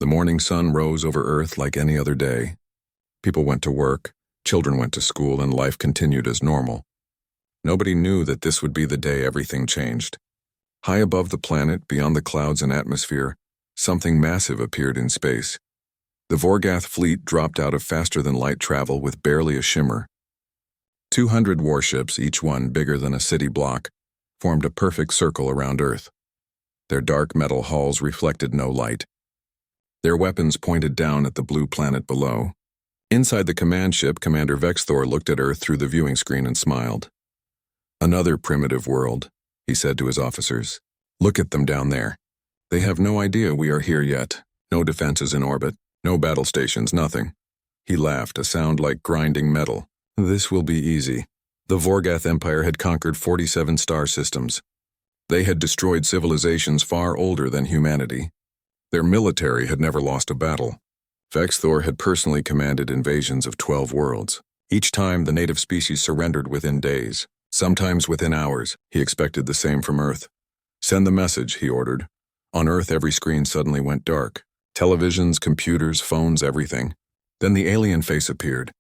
The morning sun rose over Earth like any other day. People went to work, children went to school, and life continued as normal. Nobody knew that this would be the day everything changed. High above the planet, beyond the clouds and atmosphere, something massive appeared in space. The Vorgath fleet dropped out of faster-than-light travel with barely a shimmer. 200 warships, each one bigger than a city block, formed a perfect circle around Earth. Their dark metal hulls reflected no light. Their weapons pointed down at the blue planet below. Inside the command ship, Commander Vexthor looked at Earth through the viewing screen and smiled. "Another primitive world," he said to his officers. "Look at them down there. They have no idea we are here yet. No defenses in orbit, no battle stations, nothing." He laughed, a sound like grinding metal. "This will be easy." The Vorgath Empire had conquered 47 star systems. They had destroyed civilizations far older than humanity. Their military had never lost a battle. Vexthor had personally commanded invasions of 12 worlds. Each time, the native species surrendered within days, sometimes within hours. He expected the same from Earth. "Send the message," he ordered. On Earth, every screen suddenly went dark. Televisions, computers, phones, everything. Then the alien face appeared.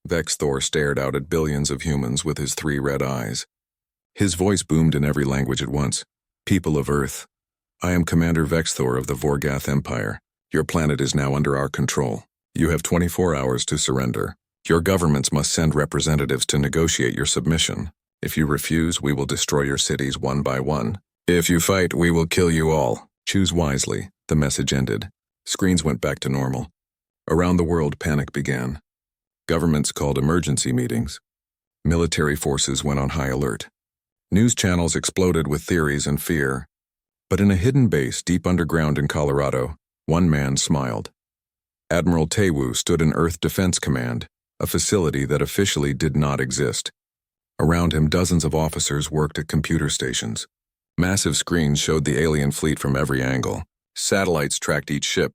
Vexthor stared out at billions of humans with his 3 red eyes. His voice boomed in every language at once. "People of Earth, I am Commander Vexthor of the Vorgath Empire. Your planet is now under our control. You have 24 hours to surrender. Your governments must send representatives to negotiate your submission. If you refuse, we will destroy your cities one by one. If you fight, we will kill you all. Choose wisely." The message ended. Screens went back to normal. Around the world, panic began. Governments called emergency meetings. Military forces went on high alert. News channels exploded with theories and fear. But in a hidden base deep underground in Colorado, one man smiled. Admiral Tewu stood in Earth Defense Command, a facility that officially did not exist. Around him, dozens of officers worked at computer stations. Massive screens showed the alien fleet from every angle. Satellites tracked each ship.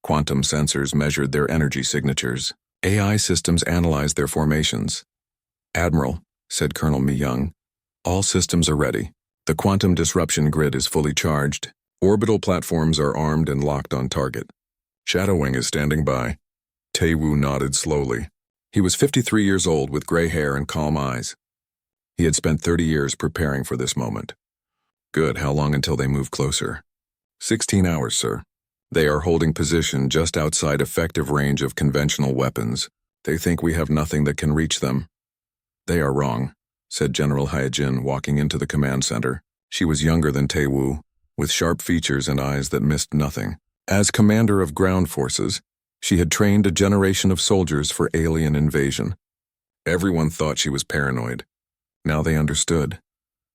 Quantum sensors measured their energy signatures. AI systems analyzed their formations. "Admiral," said Colonel Mi Young, "all systems are ready. The quantum disruption grid is fully charged. Orbital platforms are armed and locked on target. Shadowwing is standing by." Tewu nodded slowly. He was 53 years old with gray hair and calm eyes. He had spent 30 years preparing for this moment. "Good. How long until they move closer?" 16 hours, sir. They are holding position just outside effective range of conventional weapons. They think we have nothing that can reach them. "They are wrong," said General Hyojin, walking into the command center. She was younger than Tewu, with sharp features and eyes that missed nothing. As commander of ground forces, she had trained a generation of soldiers for alien invasion. Everyone thought she was paranoid. Now they understood.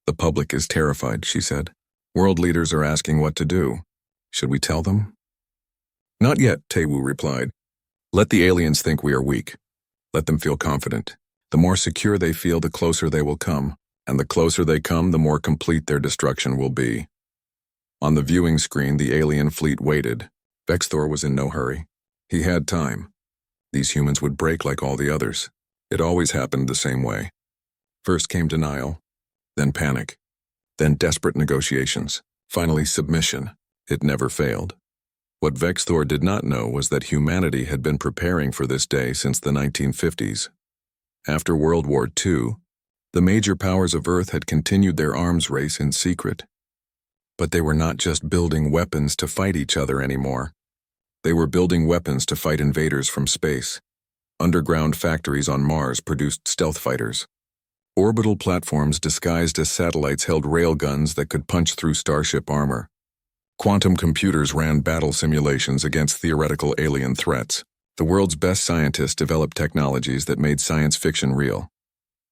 "The public is terrified," she said. "World leaders are asking what to do. Should we tell them?" "Not yet," Tewu replied. "Let the aliens think we are weak. Let them feel confident. The more secure they feel, the closer they will come, and the closer they come, the more complete their destruction will be." On the viewing screen, the alien fleet waited. Vexthor was in no hurry. He had time. These humans would break like all the others. It always happened the same way. First came denial, then panic, then desperate negotiations, finally submission. It never failed. What Vexthor did not know was that humanity had been preparing for this day since the 1950s. After World War II, the major powers of Earth had continued their arms race in secret. But they were not just building weapons to fight each other anymore. They were building weapons to fight invaders from space. Underground factories on Mars produced stealth fighters. Orbital platforms disguised as satellites held railguns that could punch through starship armor. Quantum computers ran battle simulations against theoretical alien threats. The world's best scientists developed technologies that made science fiction real.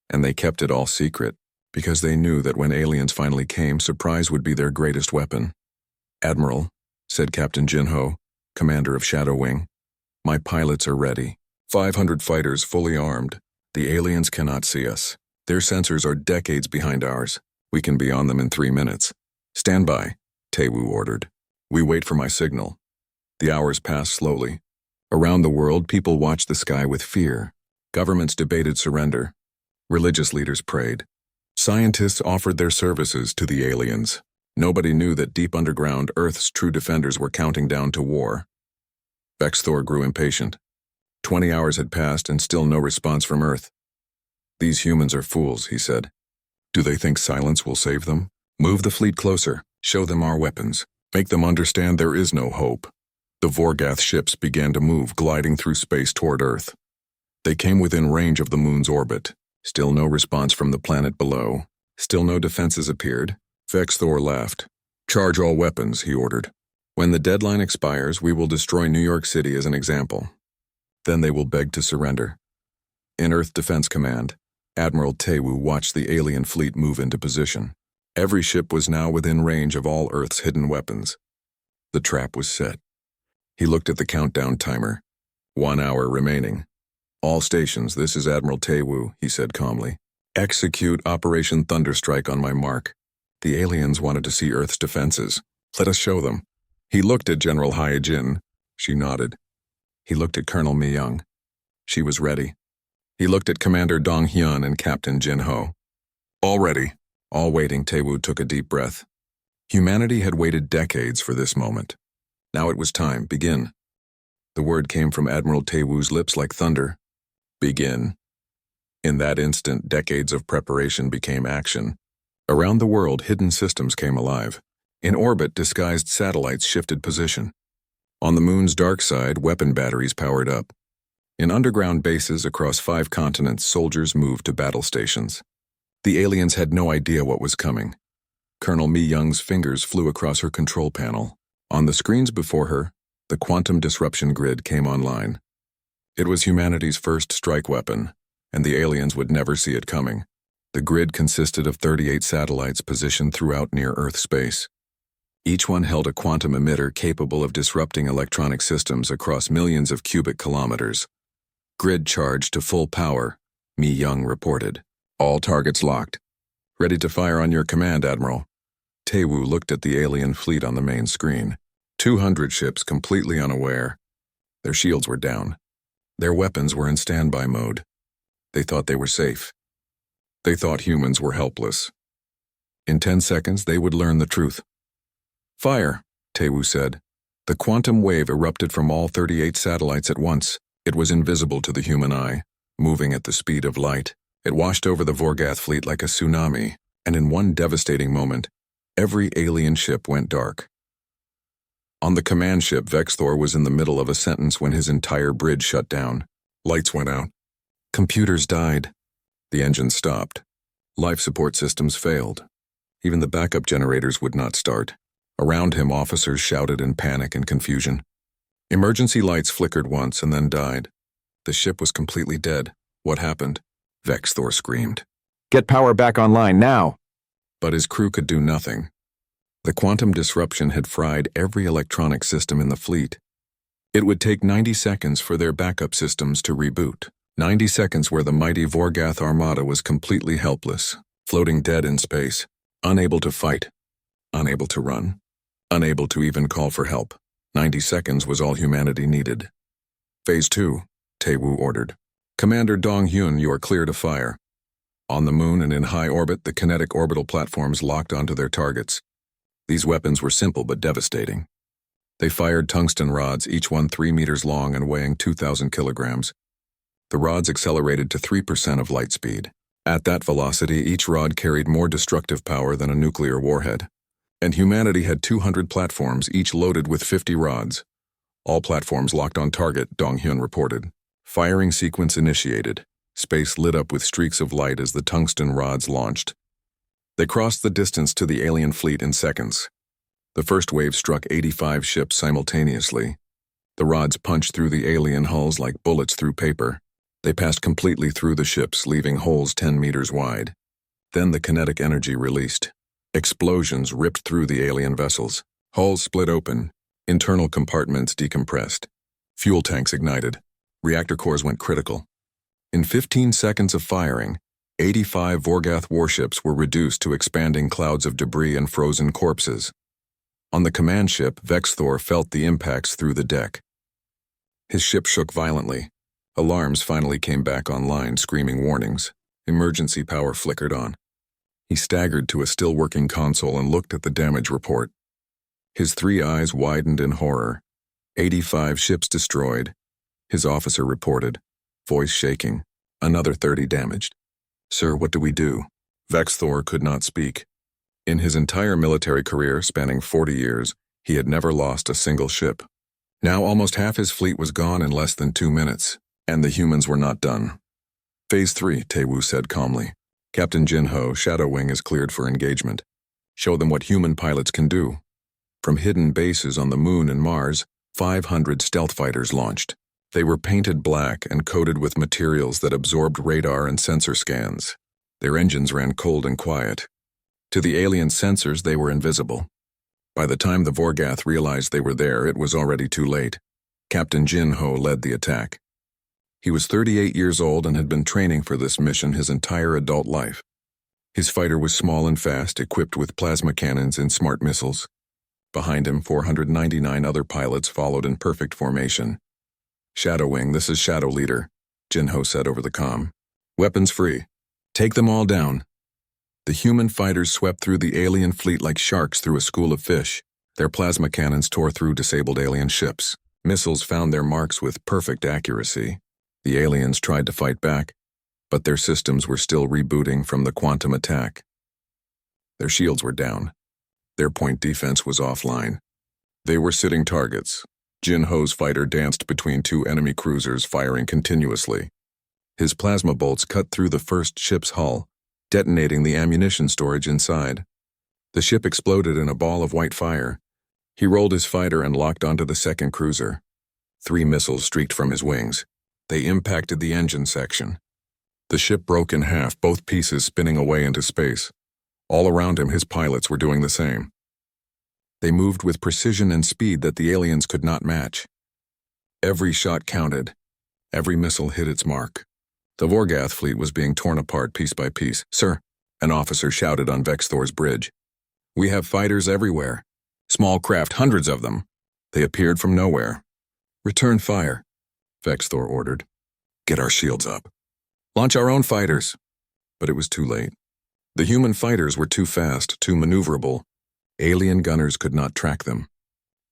And they kept it all secret, because they knew that when aliens finally came, surprise would be their greatest weapon. "Admiral," said Captain Jinho, commander of Shadow Wing, "my pilots are ready. 500 fighters fully armed. The aliens cannot see us. Their sensors are decades behind ours. We can be on them in 3 minutes. Stand by," Tewu ordered. "We wait for my signal." The hours passed slowly. Around the world, people watched the sky with fear. Governments debated surrender. Religious leaders prayed. Scientists offered their services to the aliens. Nobody knew that deep underground, Earth's true defenders were counting down to war. Vexthor grew impatient. 20 hours had passed and still no response from Earth. These humans are fools, he said. Do they think silence will save them? Move the fleet closer, show them our weapons, make them understand there is no hope. The Vorgath ships began to move, gliding through space toward Earth. They came within range of the moon's orbit. Still no response from the planet below. Still no defenses appeared. Vexthor laughed. Charge all weapons, he ordered. When the deadline expires, we will destroy New York City as an example. Then they will beg to surrender. In Earth Defense Command, Admiral Tewu watched the alien fleet move into position. Every ship was now within range of all Earth's hidden weapons. The trap was set. He looked at the countdown timer. 1 hour remaining. All stations, this is Admiral Tewu, he said calmly. Execute Operation Thunderstrike on my mark. The aliens wanted to see Earth's defenses. Let us show them. He looked at General Hyojin. She nodded. He looked at Colonel Mi Young. She was ready. He looked at Commander Dong Hyun and Captain Jin Ho. All ready. All waiting, Tewu took a deep breath. Humanity had waited decades for this moment. Now it was time. Begin. The word came from Admiral Tewu's lips like thunder. Begin. In that instant, decades of preparation became action. Around the world, hidden systems came alive. In orbit, disguised satellites shifted position. On the moon's dark side, weapon batteries powered up. In underground bases across 5 continents, soldiers moved to battle stations. The aliens had no idea what was coming. Colonel Mi Young's fingers flew across her control panel. On the screens before her, the quantum disruption grid came online. It was humanity's first strike weapon, and the aliens would never see it coming. The grid consisted of 38 satellites positioned throughout near-Earth space. Each one held a quantum emitter capable of disrupting electronic systems across millions of cubic kilometers. Grid charged to full power, Mi Young reported. All targets locked. Ready to fire on your command, Admiral. Tewu looked at the alien fleet on the main screen. 200 ships completely unaware. Their shields were down. Their weapons were in standby mode. They thought they were safe. They thought humans were helpless. In 10 seconds, they would learn the truth. Fire, Tewu said. The quantum wave erupted from all 38 satellites at once. It was invisible to the human eye, moving at the speed of light. It washed over the Vorgath fleet like a tsunami, and in one devastating moment, every alien ship went dark. On the command ship, Vexthor was in the middle of a sentence when his entire bridge shut down. Lights went out. Computers died. The engines stopped. Life support systems failed. Even the backup generators would not start. Around him, officers shouted in panic and confusion. Emergency lights flickered once and then died. The ship was completely dead. What happened? Vexthor screamed. Get power back online now! But his crew could do nothing. The quantum disruption had fried every electronic system in the fleet. It would take 90 seconds for their backup systems to reboot. 90 seconds where the mighty Vorgath armada was completely helpless, floating dead in space, unable to fight, unable to run, unable to even call for help. 90 seconds was all humanity needed. Phase 2, Tewu ordered. Commander Dong Hyun, you are clear to fire. On the moon and in high orbit, the kinetic orbital platforms locked onto their targets. These weapons were simple but devastating. They fired tungsten rods, each one 3 meters long and weighing 2,000 kilograms. The rods accelerated to 3% of light speed. At that velocity, each rod carried more destructive power than a nuclear warhead. And humanity had 200 platforms, each loaded with 50 rods. All platforms locked on target, Dong Hyun reported. Firing sequence initiated. Space lit up with streaks of light as the tungsten rods launched. They crossed the distance to the alien fleet in seconds. The first wave struck 85 ships simultaneously. The rods punched through the alien hulls like bullets through paper. They passed completely through the ships, leaving holes 10 meters wide. Then the kinetic energy released. Explosions ripped through the alien vessels. Hulls split open. Internal compartments decompressed. Fuel tanks ignited. Reactor cores went critical. In 15 seconds of firing, 85 Vorgath warships were reduced to expanding clouds of debris and frozen corpses. On the command ship, Vexthor felt the impacts through the deck. His ship shook violently. Alarms finally came back online, screaming warnings. Emergency power flickered on. He staggered to a still-working console and looked at the damage report. His 3 eyes widened in horror. 85 ships destroyed, his officer reported, voice shaking. Another 30 damaged. Sir, what do we do? Vexthor could not speak. In his entire military career, spanning 40 years, he had never lost a single ship. Now almost half his fleet was gone in less than 2 minutes, and the humans were not done. Phase 3, Taewoo said calmly. Captain Jinho, Shadow Wing is cleared for engagement. Show them what human pilots can do. From hidden bases on the Moon and Mars, 500 stealth fighters launched. They were painted black and coated with materials that absorbed radar and sensor scans. Their engines ran cold and quiet. To the alien sensors, they were invisible. By the time the Vorgath realized they were there, it was already too late. Captain Jinho led the attack. He was 38 years old and had been training for this mission his entire adult life. His fighter was small and fast, equipped with plasma cannons and smart missiles. Behind him, 499 other pilots followed in perfect formation. Shadow Wing, this is Shadow Leader, Jinho said over the comm. Weapons free. Take them all down. The human fighters swept through the alien fleet like sharks through a school of fish. Their plasma cannons tore through disabled alien ships. Missiles found their marks with perfect accuracy. The aliens tried to fight back, but their systems were still rebooting from the quantum attack. Their shields were down. Their point defense was offline. They were sitting targets. Jinho's fighter danced between 2 enemy cruisers, firing continuously. His plasma bolts cut through the first ship's hull, detonating the ammunition storage inside. The ship exploded in a ball of white fire. He rolled his fighter and locked onto the second cruiser. 3 missiles streaked from his wings. They impacted the engine section. The ship broke in half, both pieces spinning away into space. All around him, his pilots were doing the same. They moved with precision and speed that the aliens could not match. Every shot counted. Every missile hit its mark. The Vorgath fleet was being torn apart piece by piece. Sir, an officer shouted on Vexthor's bridge. We have fighters everywhere. Small craft, hundreds of them. They appeared from nowhere. Return fire, Vexthor ordered. Get our shields up. Launch our own fighters. But it was too late. The human fighters were too fast, too maneuverable. Alien gunners could not track them.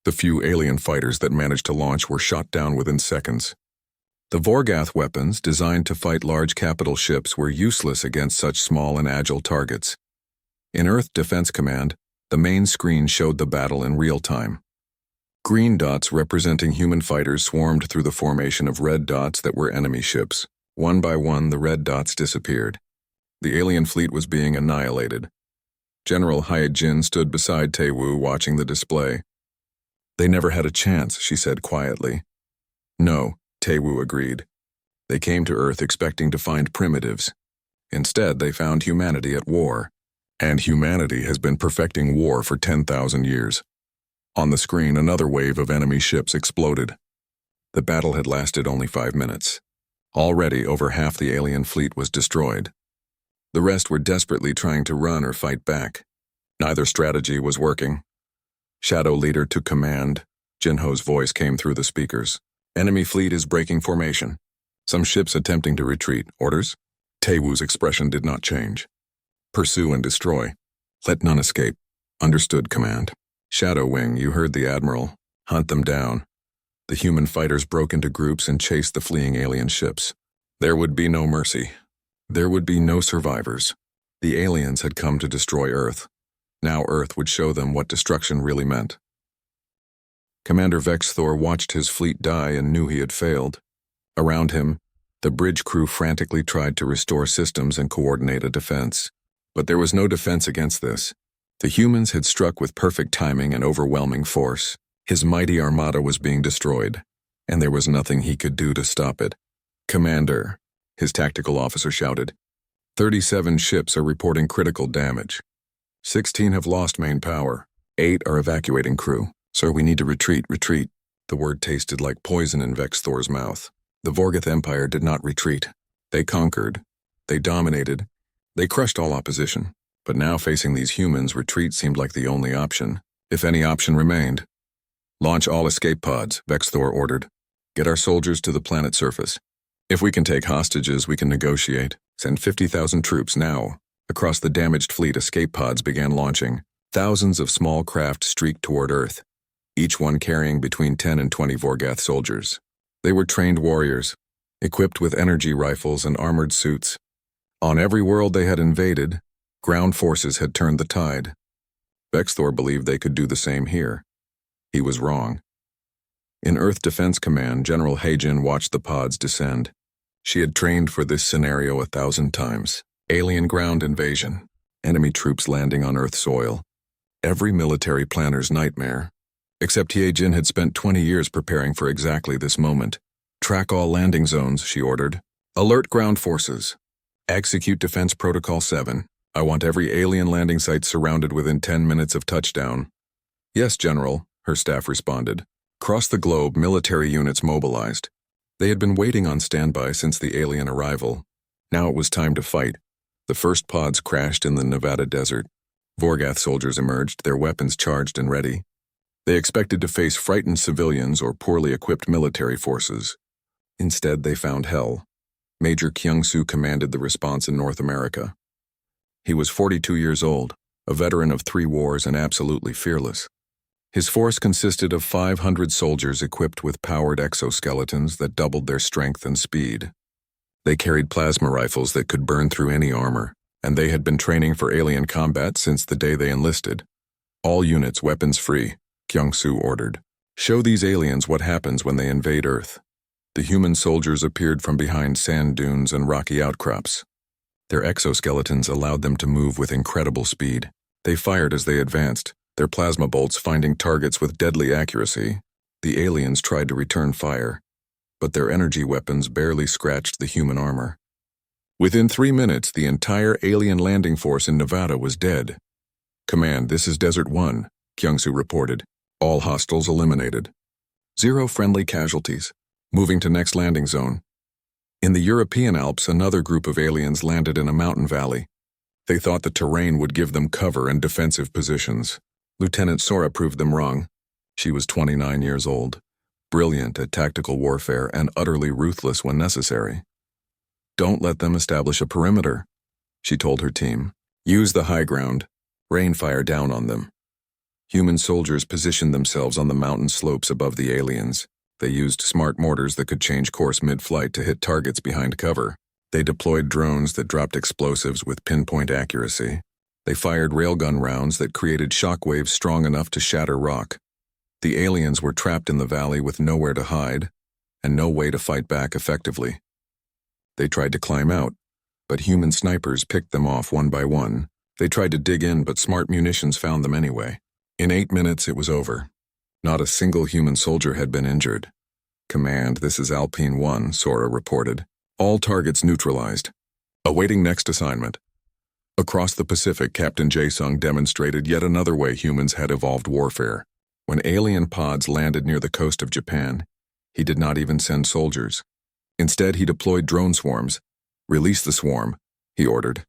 The few alien fighters that managed to launch were shot down within seconds. The Vorgath weapons, designed to fight large capital ships, were useless against such small and agile targets. In Earth Defense Command, the main screen showed the battle in real time. Green dots representing human fighters swarmed through the formation of red dots that were enemy ships. One by one, the red dots disappeared. The alien fleet was being annihilated. General Hyejin stood beside Taewoo, watching the display. They never had a chance, she said quietly. No, Taewoo agreed. They came to Earth expecting to find primitives. Instead, they found humanity at war. And humanity has been perfecting war for 10,000 years. On the screen, another wave of enemy ships exploded. The battle had lasted only 5 minutes. Already, over half the alien fleet was destroyed. The rest were desperately trying to run or fight back. Neither strategy was working. Shadow Leader took command. Jinho's voice came through the speakers. Enemy fleet is breaking formation. Some ships attempting to retreat. Orders? Taewoo's expression did not change. Pursue and destroy. Let none escape. Understood, command. Shadow Wing, you heard the Admiral. Hunt them down. The human fighters broke into groups and chased the fleeing alien ships. There would be no mercy. There would be no survivors. The aliens had come to destroy Earth. Now Earth would show them what destruction really meant. Commander Vexthor watched his fleet die and knew he had failed. Around him, the bridge crew frantically tried to restore systems and coordinate a defense. But there was no defense against this. The humans had struck with perfect timing and overwhelming force. His mighty armada was being destroyed, and there was nothing he could do to stop it. Commander, his tactical officer shouted, 37 ships are reporting critical damage. 16 have lost main power. 8 are evacuating crew. Sir, we need to retreat. The word tasted like poison in Vexthor's mouth. The Vorgath Empire did not retreat. They conquered. They dominated. They crushed all opposition. But now facing these humans, retreat seemed like the only option, if any option remained. Launch all escape pods, Vexthor ordered. Get our soldiers to the planet's surface. If we can take hostages, we can negotiate. Send 50,000 troops now. Across the damaged fleet, escape pods began launching. Thousands of small craft streaked toward Earth. each one carrying between 10 and 20 Vorgath soldiers. They were trained warriors, equipped with energy rifles and armored suits. On every world they had invaded, ground forces had turned the tide. Bexthor believed they could do the same here. He was wrong. In Earth Defense Command, General Heijin watched the pods descend. She had trained for this scenario 1,000 times. Alien ground invasion, enemy troops landing on Earth soil. Every military planner's nightmare. Except Heijin had spent 20 years preparing for exactly this moment. Track all landing zones, she ordered. Alert ground forces. Execute Defense Protocol 7. I want every alien landing site surrounded within 10 minutes of touchdown. Yes, General, her staff responded. Across the globe, military units mobilized. They had been waiting on standby since the alien arrival. Now it was time to fight. The first pods crashed in the Nevada desert. Vorgath soldiers emerged, their weapons charged and ready. They expected to face frightened civilians or poorly equipped military forces. Instead, they found hell. Major Kyung-soo commanded the response in North America. He was 42 years old, a veteran of 3 wars and absolutely fearless. His force consisted of 500 soldiers equipped with powered exoskeletons that doubled their strength and speed. They carried plasma rifles that could burn through any armor, and they had been training for alien combat since the day they enlisted. All units weapons free, Kyung-soo ordered. Show these aliens what happens when they invade Earth. The human soldiers appeared from behind sand dunes and rocky outcrops. Their exoskeletons allowed them to move with incredible speed. They fired as they advanced, their plasma bolts finding targets with deadly accuracy. The aliens tried to return fire, but their energy weapons barely scratched the human armor. Within 3 minutes, the entire alien landing force in Nevada was dead. Command, this is Desert 1, Kyung-soo reported. All hostiles eliminated. 0 friendly casualties. Moving to next landing zone. In the European Alps, another group of aliens landed in a mountain valley. They thought the terrain would give them cover and defensive positions. Lieutenant Sora proved them wrong. She was 29 years old, brilliant at tactical warfare and utterly ruthless when necessary. Don't let them establish a perimeter, she told her team. Use the high ground. Rain fire down on them. Human soldiers positioned themselves on the mountain slopes above the aliens. They used smart mortars that could change course mid-flight to hit targets behind cover. They deployed drones that dropped explosives with pinpoint accuracy. They fired railgun rounds that created shockwaves strong enough to shatter rock. The aliens were trapped in the valley with nowhere to hide and no way to fight back effectively. They tried to climb out, but human snipers picked them off one by one. They tried to dig in, but smart munitions found them anyway. In 8 minutes, it was over. Not a single human soldier had been injured. Command, this is Alpine 1, Sora reported. All targets neutralized. Awaiting next assignment. Across the Pacific, Captain Jae-sung demonstrated yet another way humans had evolved warfare. When alien pods landed near the coast of Japan, he did not even send soldiers. Instead, he deployed drone swarms. Release the swarm, he ordered.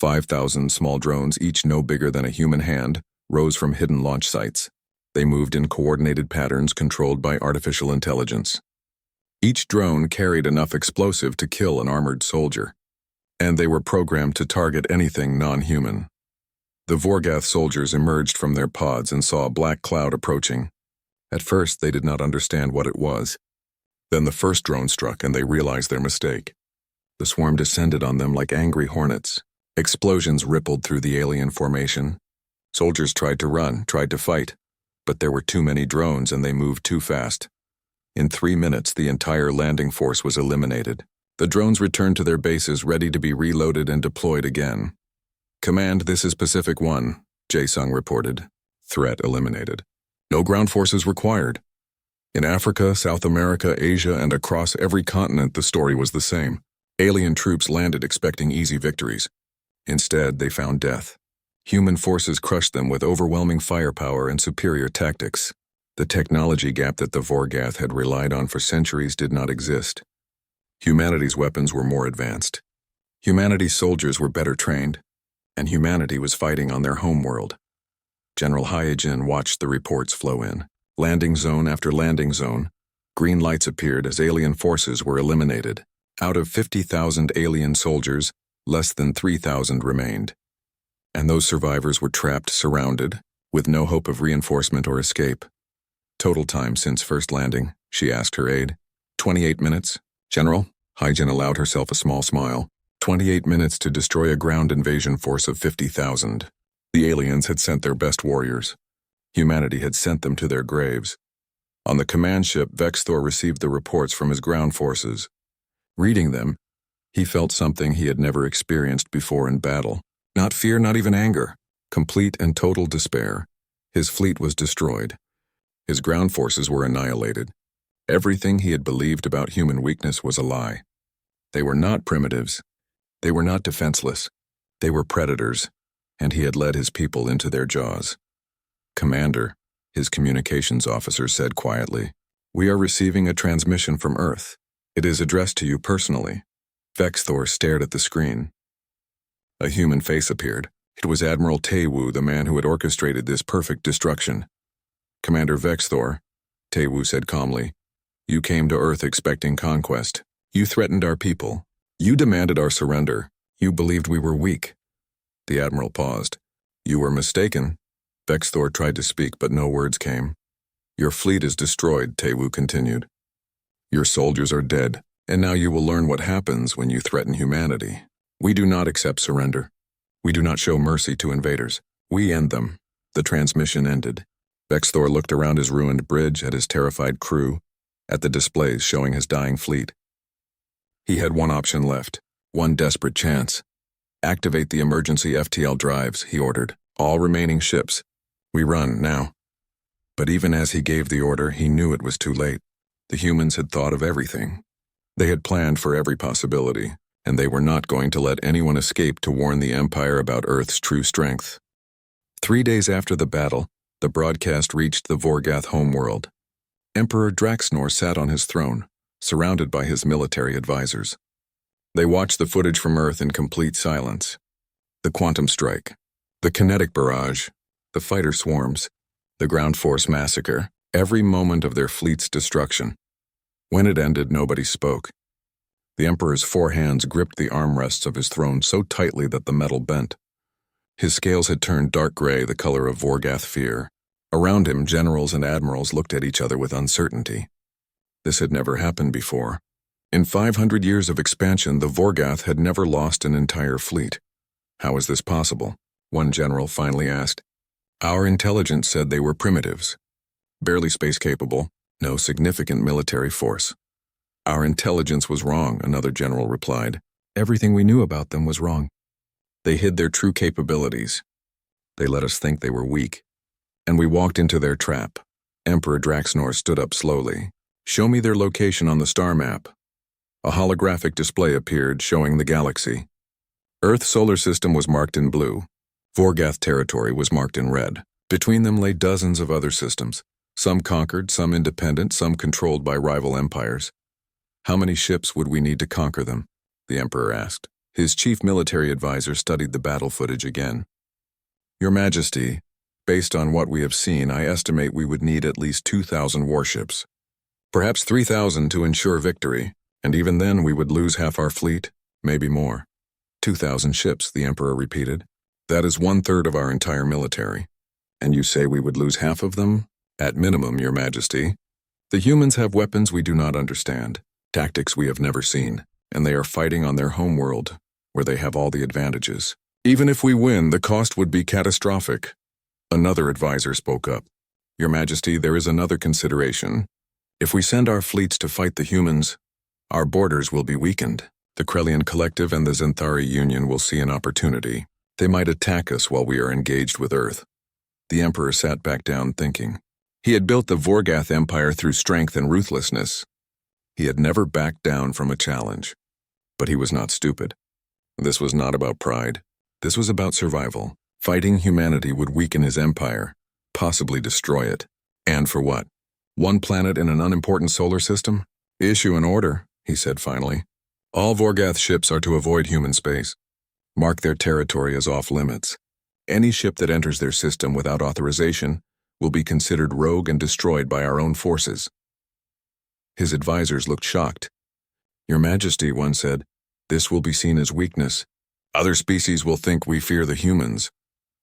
5,000 small drones, each no bigger than a human hand, rose from hidden launch sites. They moved in coordinated patterns controlled by artificial intelligence. Each drone carried enough explosive to kill an armored soldier, and they were programmed to target anything non-human. The Vorgath soldiers emerged from their pods and saw a black cloud approaching. At first, they did not understand what it was. Then the first drone struck and they realized their mistake. The swarm descended on them like angry hornets. Explosions rippled through the alien formation. Soldiers tried to run, tried to fight, but there were too many drones and they moved too fast. In 3 minutes, the entire landing force was eliminated. The drones returned to their bases ready to be reloaded and deployed again. Command, this is Pacific 1, Jae-sung reported. Threat eliminated. No ground forces required. In Africa, South America, Asia, and across every continent, the story was the same. Alien troops landed expecting easy victories. Instead, they found death. Human forces crushed them with overwhelming firepower and superior tactics. The technology gap that the Vorgath had relied on for centuries did not exist. Humanity's weapons were more advanced. Humanity's soldiers were better trained, and humanity was fighting on their homeworld. General Heijin watched the reports flow in. Landing zone after landing zone, green lights appeared as alien forces were eliminated. Out of 50,000 alien soldiers, less than 3,000 remained. And those survivors were trapped, surrounded, with no hope of reinforcement or escape. Total time since first landing, she asked her aide. 28 minutes. General, Hyjin allowed herself a small smile. 28 minutes to destroy a ground invasion force of 50,000. The aliens had sent their best warriors. Humanity had sent them to their graves. On the command ship, Vexthor received the reports from his ground forces. Reading them, he felt something he had never experienced before in battle. Not fear, not even anger. Complete and total despair. His fleet was destroyed. His ground forces were annihilated. Everything he had believed about human weakness was a lie. They were not primitives. They were not defenseless. They were predators, and he had led his people into their jaws. Commander, his communications officer said quietly, "We are receiving a transmission from Earth. It is addressed to you personally." Vexthor stared at the screen. A human face appeared. It was Admiral Taewu, the man who had orchestrated this perfect destruction. "Commander Vexthor," Taewu said calmly, "you came to Earth expecting conquest. You threatened our people. You demanded our surrender. You believed we were weak." The Admiral paused. "You were mistaken." Vexthor tried to speak, but no words came. "Your fleet is destroyed," Taewu continued. "Your soldiers are dead, and now you will learn what happens when you threaten humanity. We do not accept surrender. We do not show mercy to invaders. We end them." The transmission ended. Vexthor looked around his ruined bridge, at his terrified crew, at the displays showing his dying fleet. He had one option left, one desperate chance. "Activate the emergency FTL drives," he ordered. "All remaining ships. We run, now." But even as he gave the order, he knew it was too late. The humans had thought of everything. They had planned for every possibility, and they were not going to let anyone escape to warn the Empire about Earth's true strength. 3 days after the battle, the broadcast reached the Vorgath homeworld. Emperor Draxnor sat on his throne, surrounded by his military advisors. They watched the footage from Earth in complete silence. The quantum strike, the kinetic barrage, the fighter swarms, the ground force massacre, every moment of their fleet's destruction. When it ended, nobody spoke. The Emperor's 4 hands gripped the armrests of his throne so tightly that the metal bent. His scales had turned dark gray, the color of Vorgath fear. Around him, generals and admirals looked at each other with uncertainty. This had never happened before. In 500 years of expansion, the Vorgath had never lost an entire fleet. How is this possible? One general finally asked. "Our intelligence said they were primitives. Barely space-capable, no significant military force." "Our intelligence was wrong," another general replied. "Everything we knew about them was wrong. They hid their true capabilities. They let us think they were weak. And we walked into their trap." Emperor Draxnor stood up slowly. "Show me their location on the star map." A holographic display appeared, showing the galaxy. Earth's solar system was marked in blue. Vorgath territory was marked in red. Between them lay dozens of other systems, some conquered, some independent, some controlled by rival empires. "How many ships would we need to conquer them?" the Emperor asked. His chief military advisor studied the battle footage again. "Your Majesty, based on what we have seen, I estimate we would need at least 2,000 warships. Perhaps 3,000 to ensure victory, and even then we would lose half our fleet, maybe more." 2,000 ships, the Emperor repeated. "That is 1/3 of our entire military. And you say we would lose half of them? At minimum, Your Majesty. The humans have weapons we do not understand, tactics we have never seen, and they are fighting on their homeworld, where they have all the advantages. Even if we win, the cost would be catastrophic." Another advisor spoke up. "Your Majesty, there is another consideration. If we send our fleets to fight the humans, our borders will be weakened. The Krellian Collective and the Zenthari Union will see an opportunity. They might attack us while we are engaged with Earth." The Emperor sat back down thinking. He had built the Vorgath Empire through strength and ruthlessness. He had never backed down from a challenge. But he was not stupid. This was not about pride. This was about survival. Fighting humanity would weaken his empire, possibly destroy it. And for what? 1 planet in an unimportant solar system? "Issue an order," he said finally. "All Vorgath ships are to avoid human space. Mark their territory as off-limits. Any ship that enters their system without authorization will be considered rogue and destroyed by our own forces." His advisors looked shocked. "Your Majesty," one said, "this will be seen as weakness. Other species will think we fear the humans."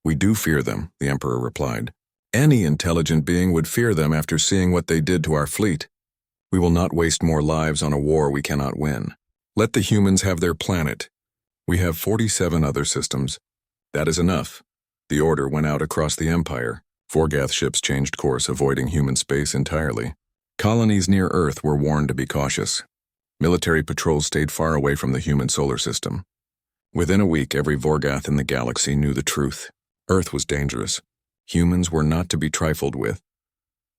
"We do fear them," the Emperor replied. Any intelligent being would fear them after seeing what they did to our fleet. We will not waste more lives on a war we cannot win. Let the humans have their planet. We have 47 other systems. That is enough. The order went out across the Empire. Vorgath ships changed course, avoiding human space entirely. Colonies near Earth were warned to be cautious. Military patrols stayed far away from the human solar system. Within a week, every Vorgath in the galaxy knew the truth. Earth was dangerous. Humans were not to be trifled with.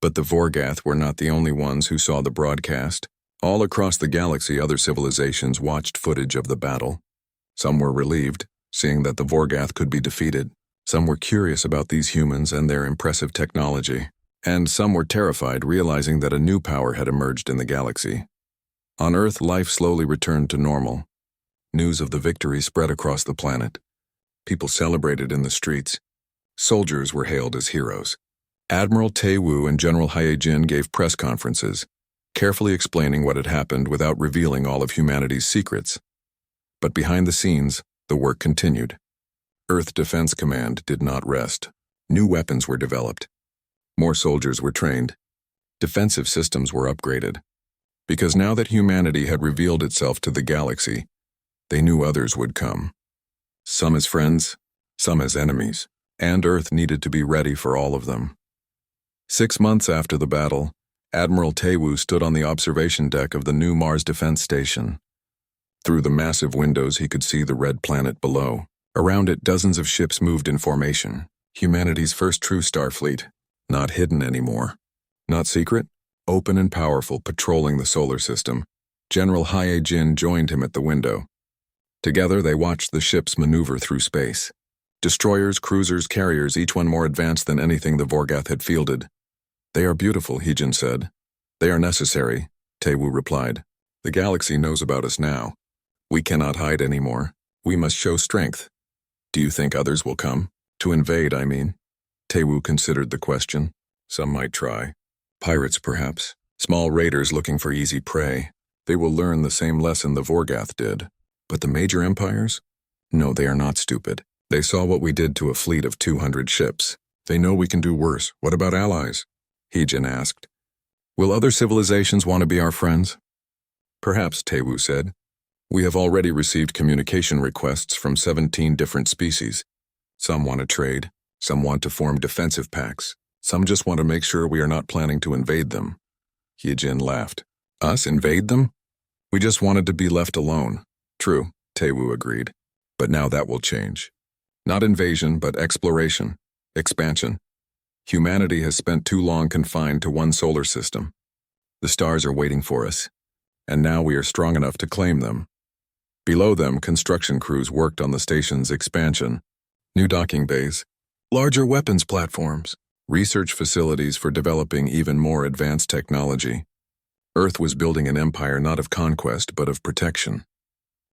But the Vorgath were not the only ones who saw the broadcast. All across the galaxy, other civilizations watched footage of the battle. Some were relieved, seeing that the Vorgath could be defeated. Some were curious about these humans and their impressive technology. And some were terrified, realizing that a new power had emerged in the galaxy. On Earth, life slowly returned to normal. News of the victory spread across the planet. People celebrated in the streets. Soldiers were hailed as heroes. Admiral Tae-woo and General Hae-jin gave press conferences, carefully explaining what had happened without revealing all of humanity's secrets. But behind the scenes, the work continued. Earth Defense Command did not rest. New weapons were developed. More soldiers were trained. Defensive systems were upgraded. Because now that humanity had revealed itself to the galaxy, they knew others would come. Some as friends, some as enemies, and Earth needed to be ready for all of them. 6 months after the battle, Admiral Tae-woo stood on the observation deck of the new Mars Defense Station. Through the massive windows, he could see the red planet below. Around it, dozens of ships moved in formation. Humanity's first true starfleet, not hidden anymore. Not secret, open and powerful, patrolling the solar system. General Hae-jin joined him at the window. Together, they watched the ships maneuver through space. Destroyers, cruisers, carriers, each one more advanced than anything the Vorgath had fielded. "They are beautiful," Hae-jin said. "They are necessary," Tae-woo replied. "The galaxy knows about us now. We cannot hide anymore. We must show strength. Do you think others will come? To invade, I mean." Tae-woo considered the question. Some might try. Pirates, perhaps. Small raiders looking for easy prey. They will learn the same lesson the Vorgath did. But the major empires? No, they are not stupid. They saw what we did to a fleet of 200 ships. They know we can do worse. What about allies? Hae-jin asked. Will other civilizations want to be our friends? Perhaps, Tae-woo said. We have already received communication requests from 17 different species. Some want to trade. Some want to form defensive pacts. Some just want to make sure we are not planning to invade them. Hae-jin laughed. Us invade them? We just wanted to be left alone. True, Tae-woo agreed. But now that will change. Not invasion, but exploration, expansion. Humanity has spent too long confined to one solar system. The stars are waiting for us, and now we are strong enough to claim them. Below them, construction crews worked on the station's expansion. New docking bays, larger weapons platforms, research facilities for developing even more advanced technology. Earth was building an empire not of conquest, but of protection.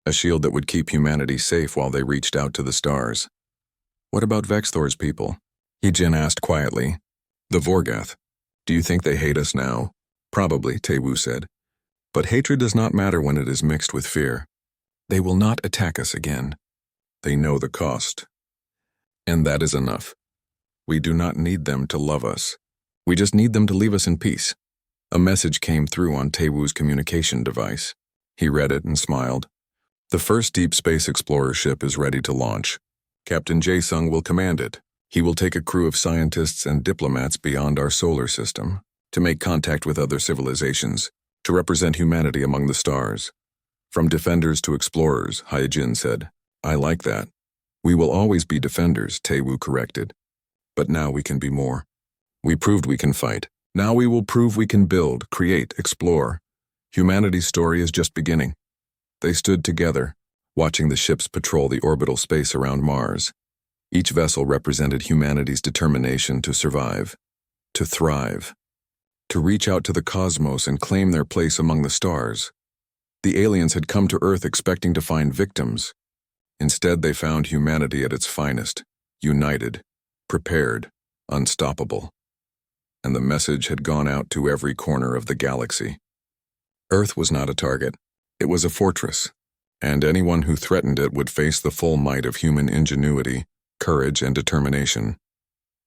A shield that would keep humanity safe while they reached out to the stars. What about Vexthor's people? Hae-jin asked quietly. The Vorgath. Do you think they hate us now? Probably, Tae-woo said. But hatred does not matter when it is mixed with fear. They will not attack us again. They know the cost. And that is enough. We do not need them to love us. We just need them to leave us in peace. A message came through on Tae-woo's communication device. He read it and smiled. The first deep space explorer ship is ready to launch. Captain Jae-sung will command it. He will take a crew of scientists and diplomats beyond our solar system to make contact with other civilizations, to represent humanity among the stars. From defenders to explorers, Hae-jin said. I like that. We will always be defenders, Tae-woo corrected. But now we can be more. We proved we can fight. Now we will prove we can build, create, explore. Humanity's story is just beginning. They stood together, watching the ships patrol the orbital space around Mars. Each vessel represented humanity's determination to survive, to thrive, to reach out to the cosmos and claim their place among the stars. The aliens had come to Earth expecting to find victims. Instead, they found humanity at its finest, united, prepared, unstoppable. And the message had gone out to every corner of the galaxy. Earth was not a target. It was a fortress, and anyone who threatened it would face the full might of human ingenuity, courage, and determination.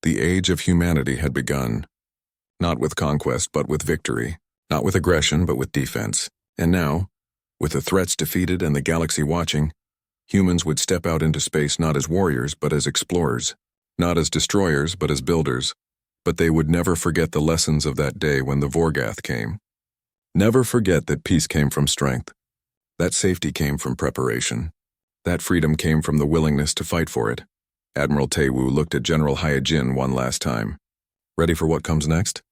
The age of humanity had begun. Not with conquest, but with victory. Not with aggression, but with defense. And now, with the threats defeated and the galaxy watching, humans would step out into space not as warriors, but as explorers. Not as destroyers, but as builders. But they would never forget the lessons of that day when the Vorgath came. Never forget that peace came from strength. That safety came from preparation. That freedom came from the willingness to fight for it. Admiral Taewoo looked at General Hyojin one last time. Ready for what comes next?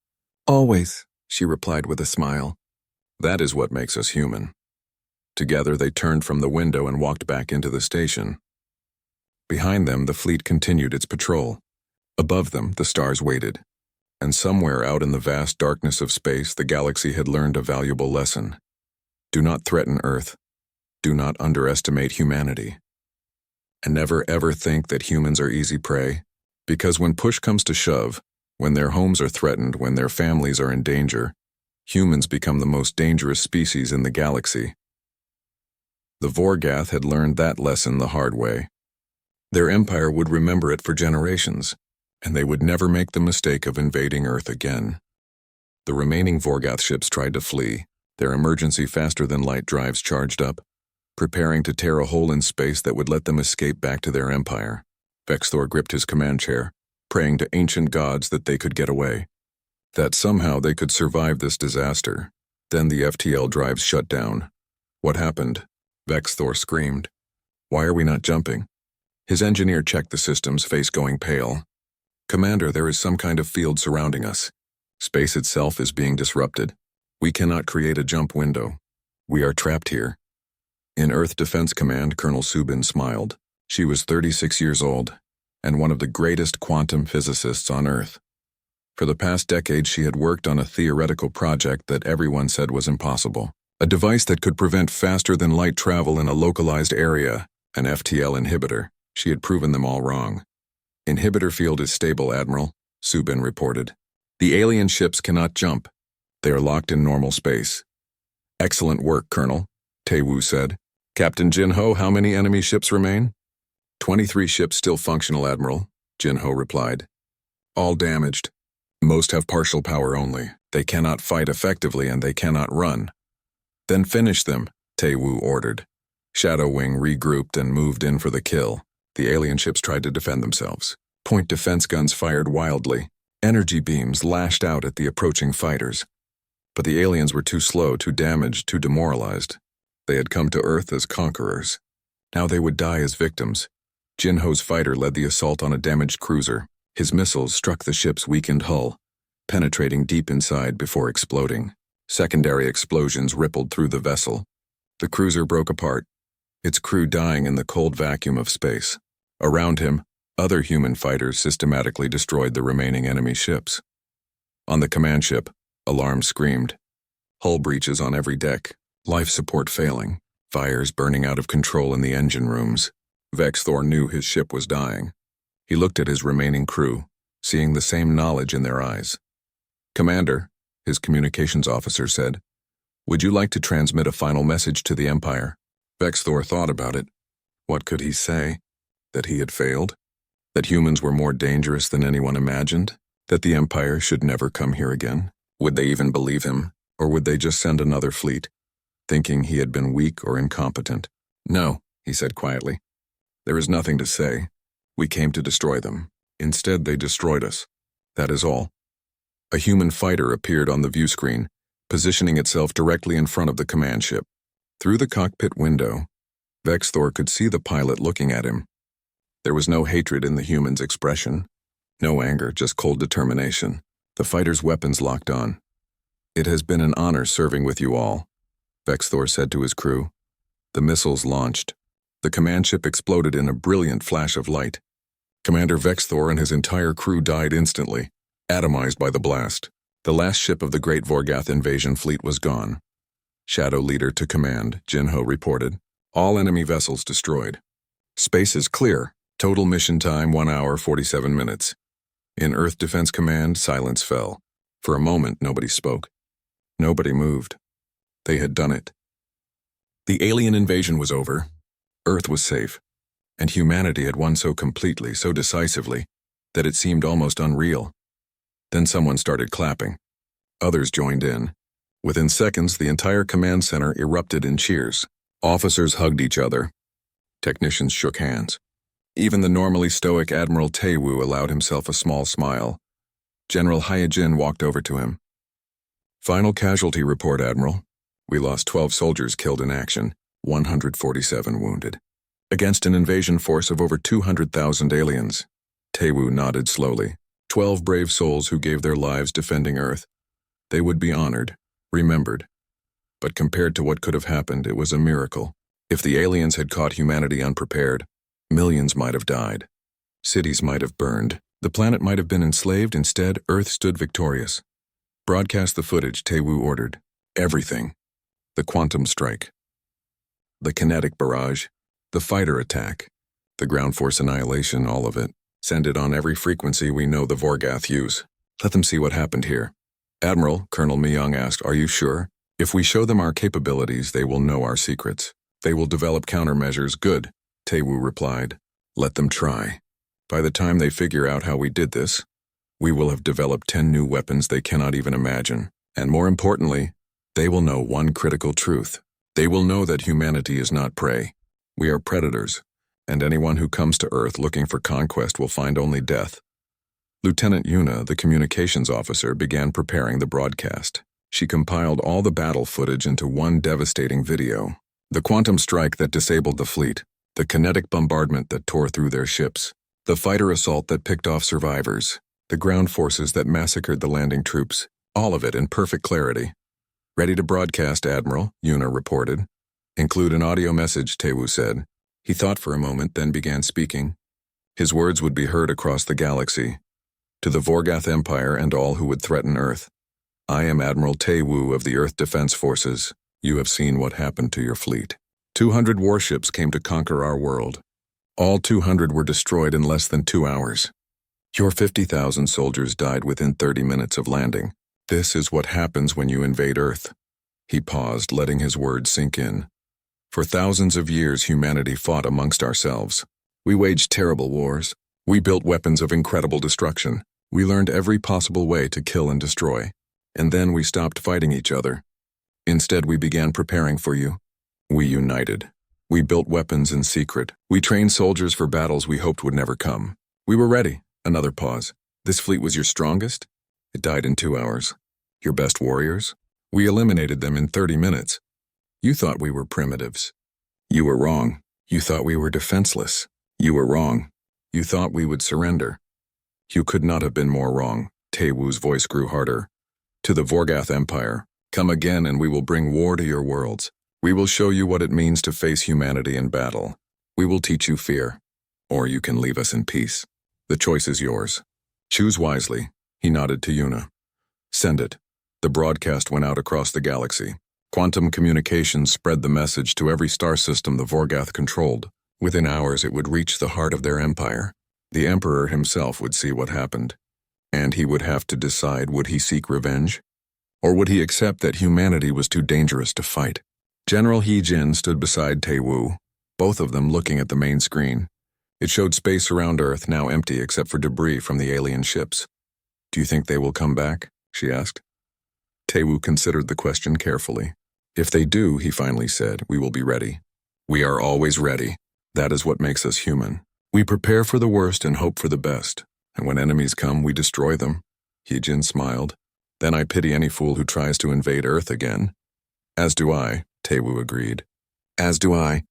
Always, she replied with a smile. That is what makes us human. Together they turned from the window and walked back into the station. Behind them, the fleet continued its patrol. Above them, the stars waited. And somewhere out in the vast darkness of space, the galaxy had learned a valuable lesson. Do not threaten Earth. Do not underestimate humanity. And never ever think that humans are easy prey, because when push comes to shove, when their homes are threatened, when their families are in danger, humans become the most dangerous species in the galaxy. The Vorgath had learned that lesson the hard way. Their empire would remember it for generations, and they would never make the mistake of invading Earth again. The remaining Vorgath ships tried to flee, their emergency faster-than-light drives charged up, preparing to tear a hole in space that would let them escape back to their empire. Vexthor gripped his command chair, praying to ancient gods that they could get away, that somehow they could survive this disaster. Then the FTL drives shut down. What happened? Vexthor screamed. Why are we not jumping? His engineer checked the systems, face going pale. Commander, there is some kind of field surrounding us. Space itself is being disrupted. We cannot create a jump window. We are trapped here. In Earth Defense Command, Colonel Subin smiled. She was 36 years old, and one of the greatest quantum physicists on Earth. For the past decade, she had worked on a theoretical project that everyone said was impossible. A device that could prevent faster-than-light travel in a localized area, an FTL inhibitor. She had proven them all wrong. Inhibitor field is stable, Admiral, Subin reported. The alien ships cannot jump. They are locked in normal space. Excellent work, Colonel, Taewoo said. Captain Jinho, how many enemy ships remain? 23 ships still functional, Admiral, Jinho replied. All damaged. Most have partial power only. They cannot fight effectively and they cannot run. Then finish them, Taewoo ordered. Shadow Wing regrouped and moved in for the kill. The alien ships tried to defend themselves. Point defense guns fired wildly. Energy beams lashed out at the approaching fighters. But the aliens were too slow, too damaged, too demoralized. They had come to Earth as conquerors. Now they would die as victims. Jinho's fighter led the assault on a damaged cruiser. His missiles struck the ship's weakened hull, penetrating deep inside before exploding. Secondary explosions rippled through the vessel. The cruiser broke apart, its crew dying in the cold vacuum of space. Around him, other human fighters systematically destroyed the remaining enemy ships. On the command ship, alarms screamed. Hull breaches on every deck, life support failing, fires burning out of control in the engine rooms. Vexthor knew his ship was dying. He looked at his remaining crew, seeing the same knowledge in their eyes. Commander, his communications officer said, would you like to transmit a final message to the Empire? Vexthor thought about it. What could he say? That he had failed? That humans were more dangerous than anyone imagined? That the Empire should never come here again? Would they even believe him? Or would they just send another fleet, thinking he had been weak or incompetent? No, he said quietly. There is nothing to say. We came to destroy them. Instead, they destroyed us. That is all. A human fighter appeared on the view screen, positioning itself directly in front of the command ship. Through the cockpit window, Vexthor could see the pilot looking at him. There was no hatred in the human's expression. No anger, just cold determination. The fighter's weapons locked on. It has been an honor serving with you all, Vexthor said to his crew. The missiles launched. The command ship exploded in a brilliant flash of light. Commander Vexthor and his entire crew died instantly, atomized by the blast. The last ship of the Great Vorgath invasion fleet was gone. Shadow Leader to command, Jinho reported. All enemy vessels destroyed. Space is clear. Total mission time 1 hour 47 minutes. In Earth Defense Command, silence fell. For a moment, nobody spoke. Nobody moved. They had done it. The alien invasion was over. Earth was safe. And humanity had won so completely, so decisively, that it seemed almost unreal. Then someone started clapping. Others joined in. Within seconds, the entire command center erupted in cheers. Officers hugged each other. Technicians shook hands. Even the normally stoic Admiral Taewoo allowed himself a small smile. General Hyojin walked over to him. "Final casualty report, Admiral. We lost 12 soldiers killed in action, 147 wounded. Against an invasion force of over 200,000 aliens." Taewoo nodded slowly. 12 brave souls who gave their lives defending Earth. They would be honored, remembered. But compared to what could have happened, it was a miracle. If the aliens had caught humanity unprepared, millions might have died. Cities might have burned. The planet might have been enslaved. Instead, Earth stood victorious. "Broadcast the footage," Taewoo ordered. "Everything. The quantum strike. The kinetic barrage. The fighter attack. The ground force annihilation, all of it. Send it on every frequency we know the Vorgath use. Let them see what happened here." "Admiral," Colonel Myung asked, "are you sure? If we show them our capabilities, they will know our secrets. They will develop countermeasures." "Good," Taewoo replied. "Let them try. By the time they figure out how we did this, we will have developed 10 new weapons they cannot even imagine. And more importantly, they will know one critical truth. They will know that humanity is not prey. We are predators, and anyone who comes to Earth looking for conquest will find only death." Lieutenant Yuna, the communications officer, began preparing the broadcast. She compiled all the battle footage into one devastating video. The quantum strike that disabled the fleet, the kinetic bombardment that tore through their ships, the fighter assault that picked off survivors, the ground forces that massacred the landing troops, all of it in perfect clarity. "Ready to broadcast, Admiral," Yuna reported. "Include an audio message," Taewoo said. He thought for a moment, then began speaking. His words would be heard across the galaxy. "To the Vorgath Empire and all who would threaten Earth. I am Admiral Taewoo of the Earth Defense Forces. You have seen what happened to your fleet. 200 warships came to conquer our world. All 200 were destroyed in less than 2 hours. Your 50,000 soldiers died within 30 minutes of landing. This is what happens when you invade Earth." He paused, letting his words sink in. "For thousands of years, humanity fought amongst ourselves. We waged terrible wars. We built weapons of incredible destruction. We learned every possible way to kill and destroy. And then we stopped fighting each other. Instead, we began preparing for you. We united. We built weapons in secret. We trained soldiers for battles we hoped would never come. We were ready." Another pause. "This fleet was your strongest? It died in 2 hours. Your best warriors? We eliminated them in 30 minutes. You thought we were primitives. You were wrong. You thought we were defenseless. You were wrong. You thought we would surrender. You could not have been more wrong." Taewoo's voice grew harder. "To the Vorgath Empire, come again and we will bring war to your worlds. We will show you what it means to face humanity in battle. We will teach you fear. Or you can leave us in peace. The choice is yours. Choose wisely." He nodded to Yuna. "Send it." The broadcast went out across the galaxy. Quantum communications spread the message to every star system the Vorgath controlled. Within hours it would reach the heart of their empire. The Emperor himself would see what happened. And he would have to decide, would he seek revenge? Or would he accept that humanity was too dangerous to fight? General He-jin stood beside Taewoo, both of them looking at the main screen. It showed space around Earth, now empty except for debris from the alien ships. "Do you think they will come back?" she asked. Taewoo considered the question carefully. "If they do," he finally said, "we will be ready. We are always ready. That is what makes us human. We prepare for the worst and hope for the best. And when enemies come, we destroy them." He-jin smiled. "Then I pity any fool who tries to invade Earth again." "As do I," Taewoo agreed. "As do I,"